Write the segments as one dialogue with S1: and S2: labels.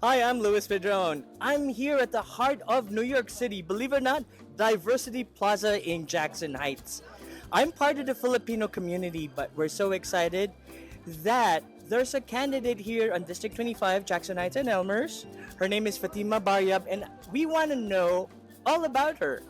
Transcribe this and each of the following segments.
S1: Hi, I'm Louis Pedron. I'm here at the heart of New York City, believe it or not, Diversity Plaza in Jackson Heights. I'm part of the Filipino community, but we're so excited that there's a candidate here on District 25, Jackson Heights and Elmhurst. Her name is Fatima Baryab, and we want to know all about her.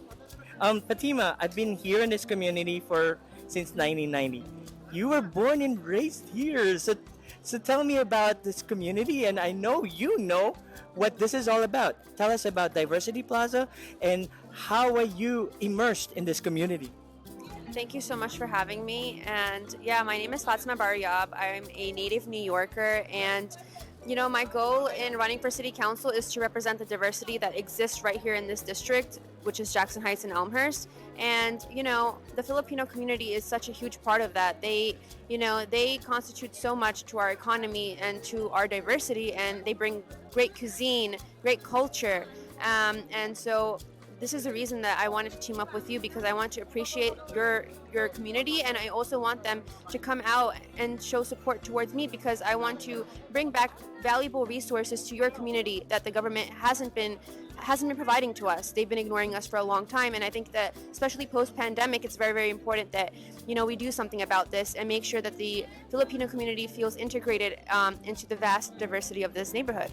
S1: Fatima, I've been here in this community for since 1990. You were born and raised here, so tell me about this community, and I know you know what this is all about. Tell us about Diversity Plaza and how are you immersed in this community?
S2: Thank you so much for having me. And yeah, my name is Fatima Baryab. I'm a native New Yorker, and my goal in running for city council is to represent the diversity that exists right here in this district, which is Jackson Heights and Elmhurst. And the Filipino community is such a huge part of that. They constitute so much to our economy and to our diversity, and they bring great cuisine, great culture. And so this is the reason that I wanted to team up with you, because I want to appreciate your community, and I also want them to come out and show support towards me, because I want to bring back valuable resources to your community that the government hasn't been providing to us. They've been ignoring us for a long time, and I think that especially post-pandemic, it's very, very important that we do something about this and make sure that the Filipino community feels integrated into the vast diversity of this neighborhood.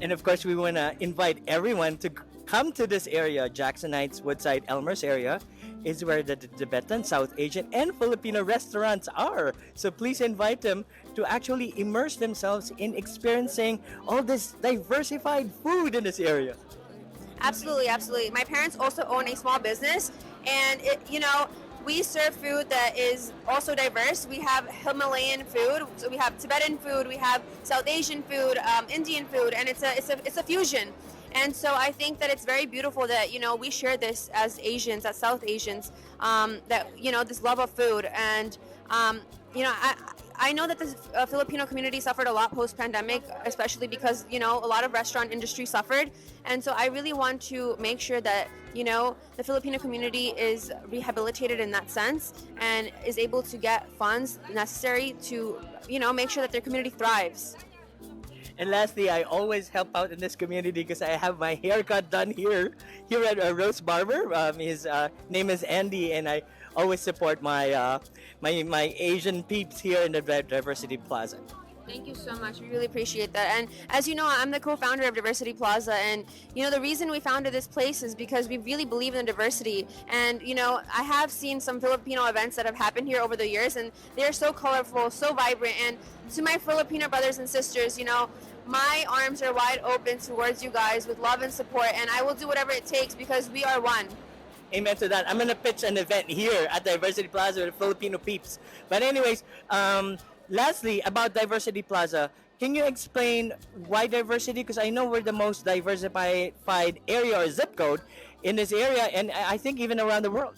S1: And of course, we want to invite everyone to come to this area. Jackson Heights, Woodside, Elmhurst area is where the Tibetan, South Asian, and Filipino restaurants are. So please invite them to actually immerse themselves in experiencing all this diversified food in this area.
S2: Absolutely, absolutely. My parents also own a small business, and we serve food that is also diverse. We have Himalayan food, so we have Tibetan food, we have South Asian food, Indian food, and it's a fusion. And so I think that it's very beautiful that we share this as Asians, as South Asians, that this love of food. And I know that the Filipino community suffered a lot post-pandemic, especially because a lot of restaurant industry suffered. And so I really want to make sure that the Filipino community is rehabilitated in that sense and is able to get funds necessary to make sure that their community thrives.
S1: And lastly, I always help out in this community because I have my haircut done here at Rose Barber. His name is Andy, and I always support my Asian peeps here in the Diversity Plaza.
S2: Thank you so much. We really appreciate that. And as you know, I'm the co-founder of Diversity Plaza, and the reason we founded this place is because we really believe in diversity. And I have seen some Filipino events that have happened here over the years, and they're so colorful, so vibrant. And to my Filipino brothers and sisters, my arms are wide open towards you guys with love and support, and I will do whatever it takes because we are one.
S1: Amen to that. I'm going to pitch an event here at Diversity Plaza with Filipino peeps. But anyways, lastly, about Diversity Plaza, can you explain why diversity? Because I know we're the most diversified area or zip code in this area, and I think even around the world.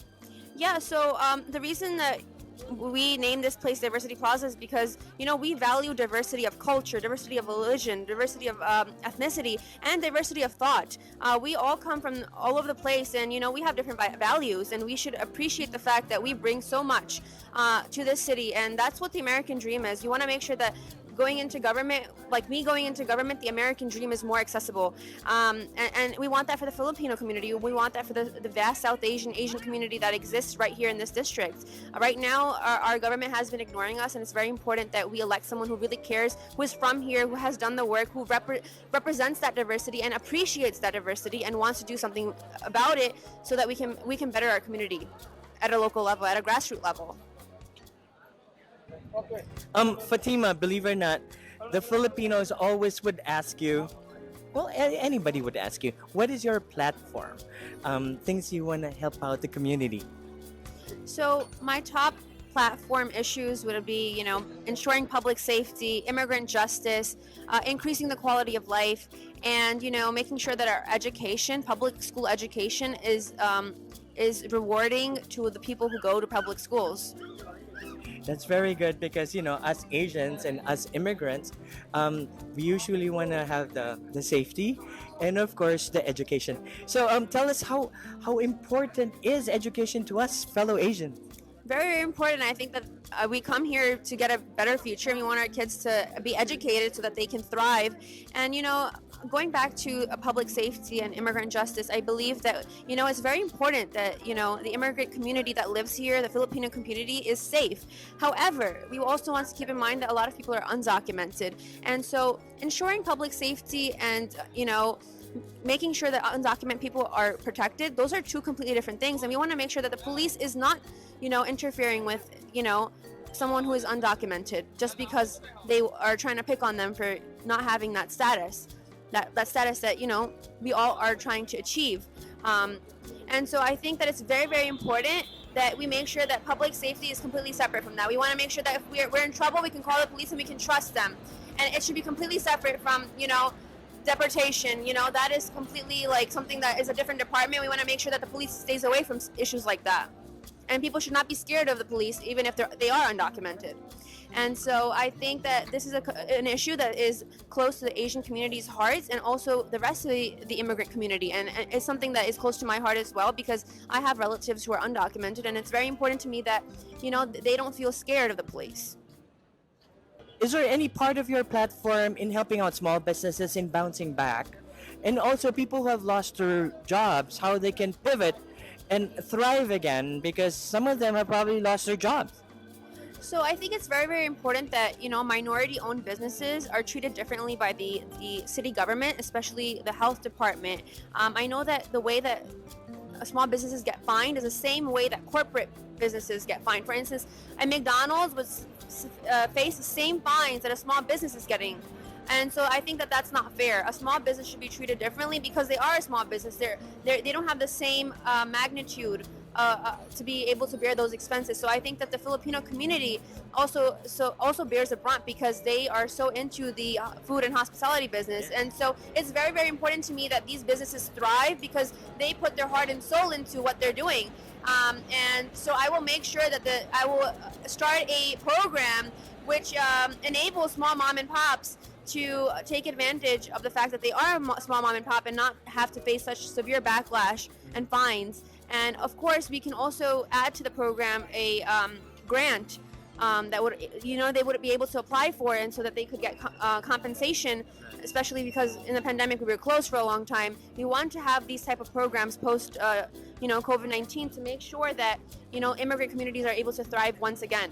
S2: Yeah, so the reason that we named this place Diversity Plaza is because we value diversity of culture, diversity of religion, diversity of ethnicity, and diversity of thought. We all come from all over the place, and we have different values, and we should appreciate the fact that we bring so much to this city. And that's what the American dream is. You want to make sure that going into government, like me going into government, the American dream is more accessible. And we want that for the Filipino community. We want that for the vast South Asian community that exists right here in this district. Right now, our government has been ignoring us, and it's very important that we elect someone who really cares, who is from here, who has done the work, who represents that diversity and appreciates that diversity and wants to do something about it so that we can better our community at a local level, at a grassroots level.
S1: Fatima, believe it or not, the Filipinos always would ask you, well, anybody would ask you, what is your platform? Things you want to help out the community.
S2: So my top platform issues would be, ensuring public safety, immigrant justice, increasing the quality of life, and, making sure that our education, public school education, is rewarding to the people who go to public schools.
S1: That's very good because, us Asians and us immigrants, we usually want to have the safety and, of course, the education. So tell us how important is education to us fellow Asians?
S2: Very, very important. I think that we come here to get a better future, and we want our kids to be educated so that they can thrive. And going back to public safety and immigrant justice, I believe that, it's very important that, the immigrant community that lives here, the Filipino community, is safe. However, we also want to keep in mind that a lot of people are undocumented. And so ensuring public safety and, making sure that undocumented people are protected, those are two completely different things. And we want to make sure that the police is not, interfering with, someone who is undocumented just because they are trying to pick on them for not having that status, that status that, we all are trying to achieve. And so I think that it's very, very important that we make sure that public safety is completely separate from that. We want to make sure that if we're in trouble, we can call the police and we can trust them. And it should be completely separate from, deportation. That is completely like something that is a different department. We want to make sure that the police stays away from issues like that. And people should not be scared of the police, even if they are undocumented. And so I think that this is an issue that is close to the Asian community's hearts and also the rest of the immigrant community. And it's something that is close to my heart as well, because I have relatives who are undocumented, and it's very important to me that, they don't feel scared of the police.
S1: Is there any part of your platform in helping out small businesses in bouncing back? And also people who have lost their jobs, how they can pivot and thrive again, because some of them have probably lost their jobs.
S2: So I think it's very, very important that, minority-owned businesses are treated differently by the city government, especially the health department. I know that the way that small businesses get fined is the same way that corporate businesses get fined. For instance, a McDonald's would face the same fines that a small business is getting. And so I think that that's not fair. A small business should be treated differently because they are a small business. They don't have the same magnitude to be able to bear those expenses. So I think that the Filipino community also bears the brunt because they are so into the food and hospitality business. And so it's very, very important to me that these businesses thrive because they put their heart and soul into what they're doing. And so I will make sure that I will start a program which enables small mom and pops to take advantage of the fact that they are a small mom and pop and not have to face such severe backlash and fines. And of course, we can also add to the program a grant that would, they would be able to apply for, and so that they could get compensation, especially because in the pandemic we were closed for a long time. We want to have these type of programs post, COVID-19 to make sure that, immigrant communities are able to thrive once again.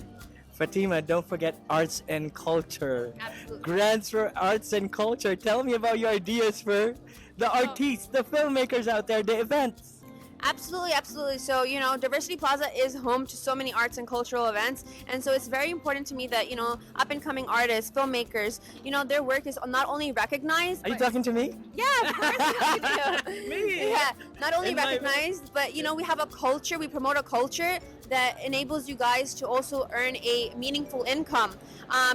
S1: Fatima, don't forget arts and culture.
S2: Absolutely.
S1: Grants for arts and culture. Tell me about your ideas for the artists, the filmmakers out there, the events.
S2: Absolutely, absolutely. So, Diversity Plaza is home to so many arts and cultural events. And so it's very important to me that, up and coming artists, filmmakers, their work is not only recognized.
S1: Are you talking to me?
S2: Yeah, of course.
S1: Me?
S2: Yeah, not only
S1: In my-
S2: recognized, but, we have a culture, we promote a culture that enables you guys to also earn a meaningful income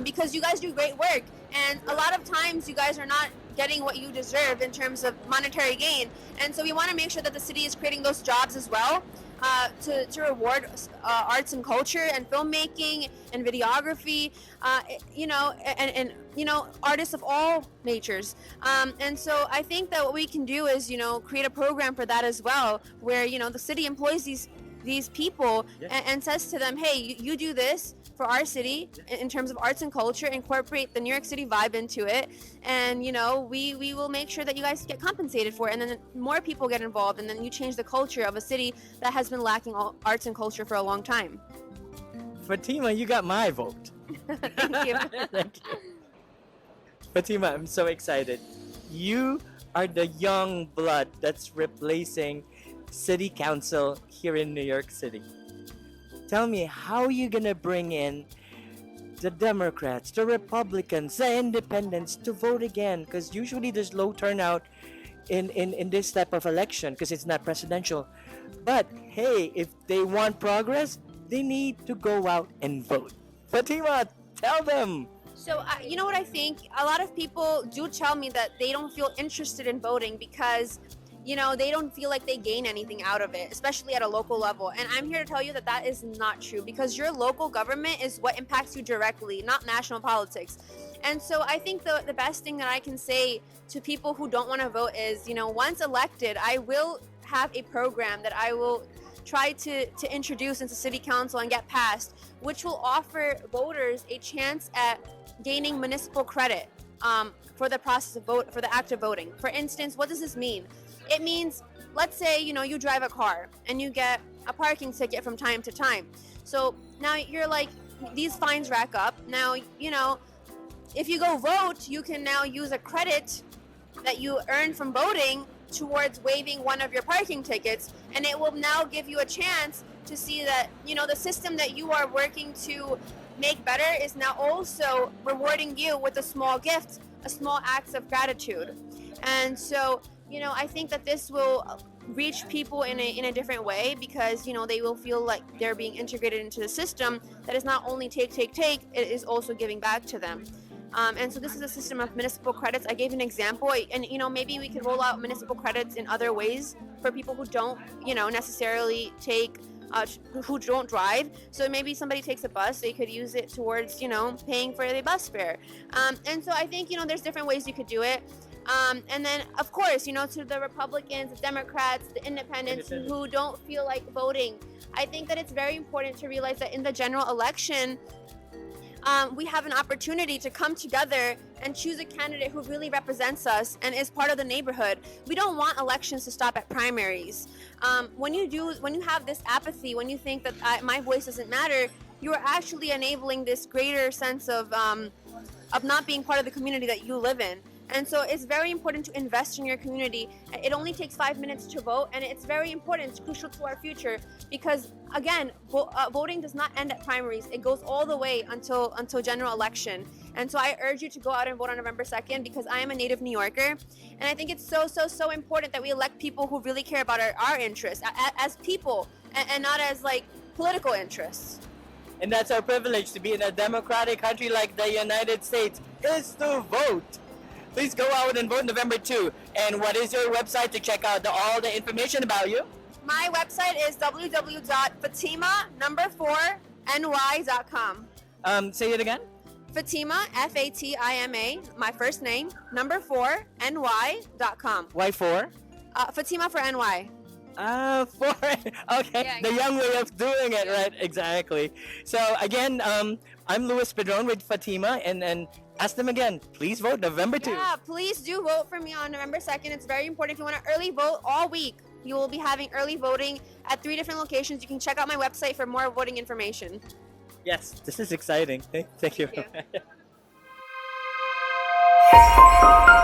S2: because you guys do great work. And a lot of times you guys are not getting what you deserve in terms of monetary gain. And so we want to make sure that the city is creating those jobs as well to reward arts and culture and filmmaking and videography, and artists of all natures. And so I think that what we can do is, create a program for that as well, where, the city employs these people and says to them, hey, you do this for our city in terms of arts and culture, incorporate the New York City vibe into it, and we will make sure that you guys get compensated for it, and then more people get involved, and then you change the culture of a city that has been lacking arts and culture for a long time.
S1: Fatima, you got my vote.
S2: Thank you.
S1: Thank you. Fatima, I'm so excited. You are the young blood that's replacing City Council here in New York City. Tell me, how are you gonna bring in the Democrats, the Republicans, the Independents to vote again? Because usually there's low turnout in this type of election because it's not presidential. But hey, if they want progress, they need to go out and vote. Fatima, tell them.
S2: So, you know what I think? A lot of people do tell me that they don't feel interested in voting because they don't feel like they gain anything out of it, especially at a local level. And I'm here to tell you that that is not true, because your local government is what impacts you directly, not national politics. And so I think the best thing that I can say to people who don't want to vote is, once elected, I will have a program that I will try to introduce into city council and get passed, which will offer voters a chance at gaining municipal credit. for the process of vote, for the act of voting. For instance, what does this mean? It means, let's say, you drive a car and you get a parking ticket from time to time. So now you're like, these fines rack up. Now, if you go vote, you can now use a credit that you earn from voting towards waiving one of your parking tickets, and it will now give you a chance to see that the system that you are working to make better is now also rewarding you with a small gift, a small acts of gratitude. And so I think that this will reach people in a different way, because they will feel like they're being integrated into the system that is not only take, it is also giving back to them. And so this is a system of municipal credits. I gave an example, and maybe we could roll out municipal credits in other ways for people who don't necessarily take who don't drive. So maybe somebody takes a bus, they could use it towards paying for the bus fare. And so I think there's different ways you could do it. And then of course to the Republicans, the Democrats, the independents who don't feel like voting, I think that it's very important to realize that in the general election, we have an opportunity to come together and choose a candidate who really represents us and is part of the neighborhood. We don't want elections to stop at primaries. When you have this apathy, when you think that my voice doesn't matter, you are actually enabling this greater sense of not being part of the community that you live in. And so it's very important to invest in your community. It only takes 5 minutes to vote, and it's very important. It's crucial to our future because, again, voting does not end at primaries. It goes all the way until general election. And so I urge you to go out and vote on November 2nd, because I am a native New Yorker, and I think it's so important that we elect people who really care about our interests as people and not as like political interests.
S1: And that's our privilege, to be in a democratic country like the United States, is to vote. Please go out and vote November 2. And what is your website to check out all the information about you?
S2: My website is www.fatima4ny.com.
S1: Say it again.
S2: Fatima, Fatima, my first name, 4ny.com.
S1: Why 4?
S2: Fatima for NY.
S1: 4. Okay,
S2: Yeah,
S1: the young way of doing it, right? Exactly. So again, I'm Louis Pedron with Fatima, and ask them again, please vote November 2.
S2: Yeah, please do vote for me on November 2nd. It's very important. If you want to early vote all week, you will be having early voting at 3 different locations. You can check out my website for more voting information.
S1: Yes, this is exciting. Thank you.
S2: Thank you.